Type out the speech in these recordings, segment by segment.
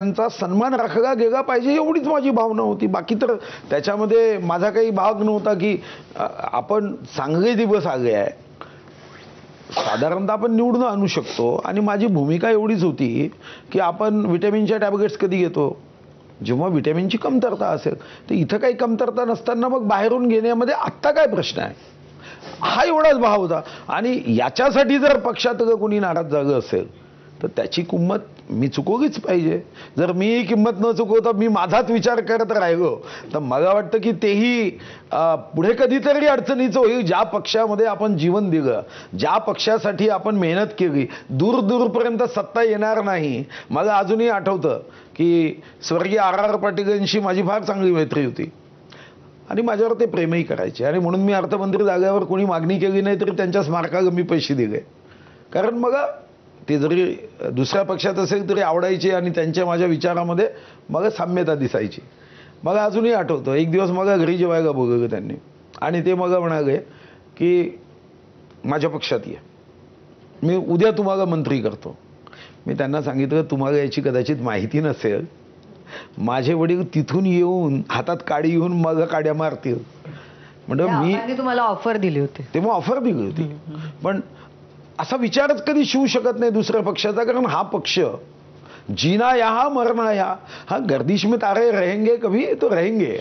त्यांचा सन्मान राखला गेला पाहिजे एवढीच माझी भावना होती. बाकी तर त्याच्यामध्ये माझा काही भाग नव्हता की आपण चांगले दिवस आले आहे, साधारणतः आपण निवडून आणू शकतो. आणि माझी भूमिका एवढीच होती की आपण व्हिटॅमिनच्या टॅबलेट्स कधी घेतो जेव्हा व्हिटॅमिनची कमतरता असेल. तर इथं काही कमतरता नसताना मग बाहेरून घेण्यामध्ये आत्ता काय प्रश्न आहे, हा एवढाच भाव होता. आणि याच्यासाठी जर पक्षात कोणी नाराज झालं असेल तर त्याची किंमत मी चुकवलीच पाहिजे. जर मी किंमत न चुकवता मी माझाच विचार करत राहिलो तर मला वाटतं की तेही पुढे कधीतरी अडचणीचं होईल. ज्या पक्षामध्ये आपण जीवन दिलं, ज्या पक्षासाठी आपण मेहनत केली, दूर दूरपर्यंत सत्ता येणार नाही. मला अजूनही आठवतं की स्वर्गीय R.R. पाटील माझी फार चांगली मैत्री होती आणि माझ्यावर ते प्रेमही करायचे. आणि म्हणून मी अर्थमंत्री जागेवर कोणी मागणी केली नाही तरी त्यांच्या स्मारकाला मी पैसे दिले. कारण मग ते जरी दुसऱ्या पक्षात असेल तरी आवडायचे आणि त्यांच्या माझ्या विचारामध्ये मग साम्यता दिसायची. मला अजूनही आठवतं एक दिवस मग घरी जेवायला बोलवलं त्यांनी आणि ते मग म्हणाले की माझ्या पक्षात ये, मी उद्या तुम्हाला मंत्री करतो. मी त्यांना सांगितलं तुम्हाला याची कदाचित माहिती नसेल, माझे वडील तिथून येऊन हातात काडी घेऊन मग काड्या मारतील. म्हणजे मी तुम्हाला ऑफर दिली होती तेव्हा ऑफर दिली होती. पण असा विचारच कधी शिवू शकत नाही दुसऱ्या पक्षाचा. कारण हा पक्ष जीना यहाँ मरना यहाँ, हा गर्दिश में तारे रहेंगे कभी तो रहेंगे.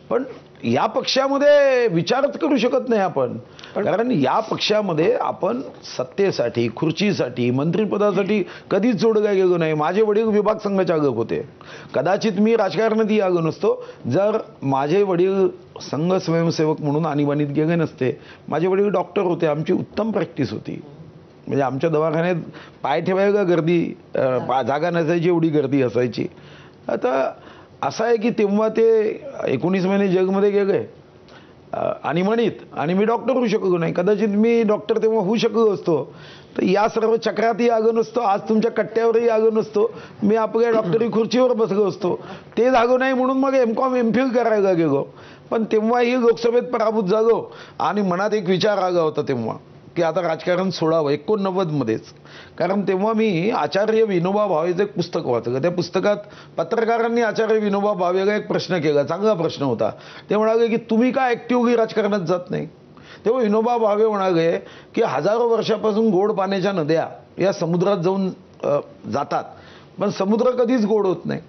पण या पक्षामध्ये विचारच करू शकत नाही आपण. कारण या पक्षामध्ये आपण सत्तेसाठी, खुर्चीसाठी, मंत्रिपदासाठी कधीच जोडला गेलो नाही. माझे वडील विभाग संघचालक होते. कदाचित मी राजकारणातही आलो नसतो जर माझे वडील संघ स्वयंसेवक म्हणून आणीबाणीत गेले नसते. माझे वडील डॉक्टर होते, आमची उत्तम प्रॅक्टिस होती. म्हणजे आमच्या दवाखान्यात पाय ठेवायला गर्दी, जागा नसायची एवढी गर्दी असायची. आता असं आहे की तेव्हा ते 19 महिने जगमध्ये गेले आणीबाणीत आणि मी डॉक्टर होऊ शकलो नाही. कदाचित मी डॉक्टर तेव्हा होऊ शकलो असतो तर या सर्व चक्रातही आलो नसतो, आज तुमच्या कट्ट्यावरही आलो नसतो, मी आपल्या डॉक्टरी खुर्चीवर बसलो असतो. ते झालो नाही म्हणून मग M.Com M.Phil करायला गेलो. पण तेव्हाही लोकसभेत पराभूत झालो आणि मनात एक विचार आला होता तेव्हा की आता राजकारण सोडावं 89 मध्येच. कारण तेव्हा मी आचार्य विनोबा भावेचं एक पुस्तक वाचलं. त्या पुस्तकात पत्रकारांनी आचार्य विनोबा भावेला एक प्रश्न केला, चांगला प्रश्न होता. ते म्हणाले की तुम्ही का ॲक्टिव्हली राजकारणात जात नाही. तेव्हा विनोबा भावे म्हणाले की हजारो वर्षापासून गोड पाण्याच्या नद्या या समुद्रात जाऊन जातात पण समुद्र कधीच गोड होत नाही.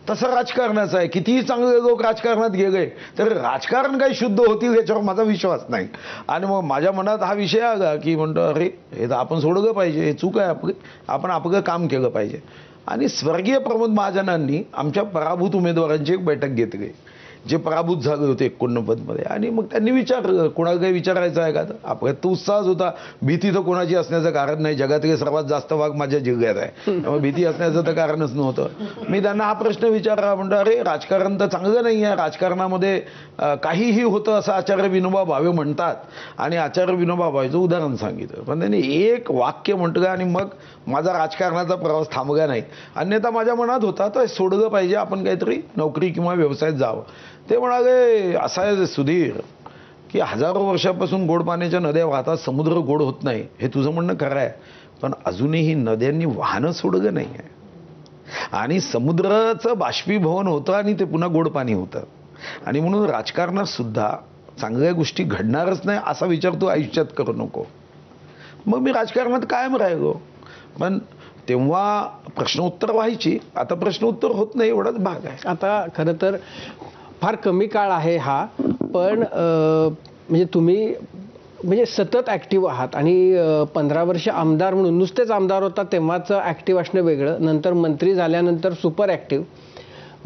तसं राजकारणाचं आहे. कितीही चांगले लोक राजकारणात गेले तर राजकारण काही शुद्ध होतील याच्यावर माझा विश्वास नाही. आणि मग माझ्या मनात हा विषय आला की म्हणतो अरे हे तर आपण सोडलं पाहिजे, हे चूक आहे आपली, आपण आपलं काम केलं पाहिजे. आणि स्वर्गीय प्रमोद महाजनांनी आमच्या पराभूत उमेदवारांची एक बैठक घेतली जे पराभूत झाले होते 89 मध्ये. आणि मग त्यांनी विचारलं कोणाला काही विचारायचं आहे का. आपल्यात तो उत्साहच होता. भीती तर कोणाची असण्याचं कारण नाही. जगातले सर्वात जास्त भाग माझ्या जिल्ह्यात आहे, त्यामुळे भीती असण्याचं तर कारणच नव्हतं. मी त्यांना हा प्रश्न विचारला, म्हणतो अरे राजकारण तर चांगलं नाही आहे, राजकारणामध्ये काहीही होतं असं आचार्य विनोबा भावे म्हणतात. आणि आचार्य विनोबा भावेचं उदाहरण सांगितलं. पण त्यांनी एक वाक्य म्हटलं आणि मग माझा राजकारणाचा प्रवास थांबला नाही. अन्यथा माझ्या मनात होता तर सोडलं पाहिजे, आपण काहीतरी नोकरी किंवा व्यवसायात जावं. ते म्हणाले असं आहे सुधीर की हजारो वर्षापासून गोड पाण्याच्या नद्या वाहतात, समुद्र गोड होत नाही, हे तुझं म्हणणं खरं आहे. पण अजूनही नद्यांनी वाहनं सोडलं नाही आहे आणि समुद्राचं बाष्पीभवन होतं आणि ते पुन्हा गोड पाणी होतं. आणि म्हणून राजकारणात सुद्धा चांगल्या गोष्टी घडणारच नाही असा विचार तू आयुष्यात करू नको. मग मी राजकारणात कायम राहिलो. पण तेव्हा प्रश्नोत्तर व्हायची, आता प्रश्नोत्तर होत नाही एवढाच भाग आहे. आता खरं तर फार कमी काळ आहे हा, पण म्हणजे तुम्ही म्हणजे सतत ॲक्टिव्ह आहात आणि 15 वर्ष आमदार म्हणून नुसतेच आमदार होता तेव्हाच ॲक्टिव्ह असणं वेगळं, नंतर मंत्री झाल्यानंतर सुपर ॲक्टिव्ह.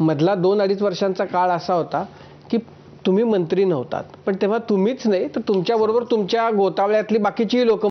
मधला 2-2.5 वर्षांचा काळ असा होता की तुम्ही मंत्री नव्हतात, पण तेव्हा तुम्हीच नाही तर तुमच्याबरोबर तुमच्या गोतावळ्यातली बाकीचीही लोक